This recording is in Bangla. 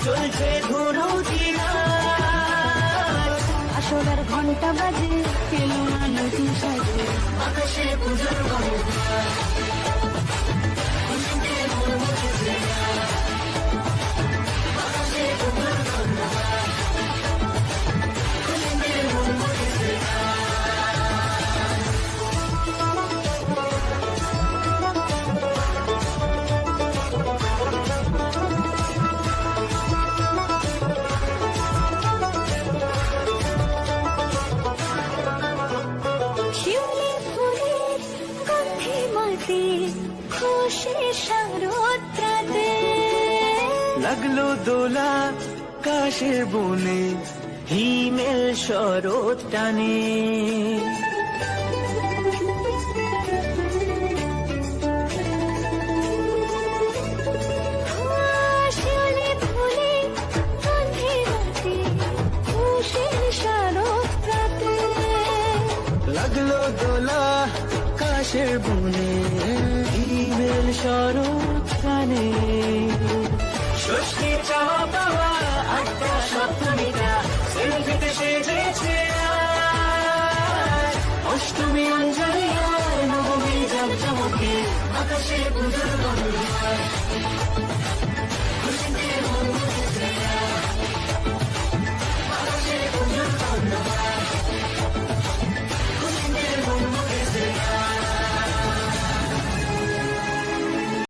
চলছে ধুনুচি নাচ। আসরার ঘন্টা বাজে, এলো না নতুন সাজে, আকাশে পুজোর গন্ধ। শিউলি ফুলের গন্ধে মাতে, খুশি শারদরাতে। লাগলো দোলা কাশের বনে, হিমেল শরৎ টানে। শিউলি ফুলের গন্ধে মাতে, খুশি শারদরাতে। লাগলো দোলা কাশের বনে, হিমেল শরৎ টানে। ষষ্ঠী চাওয়া পাওয়া আটটা সপ্তমীটা সেলফিতে সেজেছে আজ। অষ্টমী অঞ্জলি আর নবমী জাঁকজমকে, আকাশে পুজোর গন্ধ। খুশিতে মন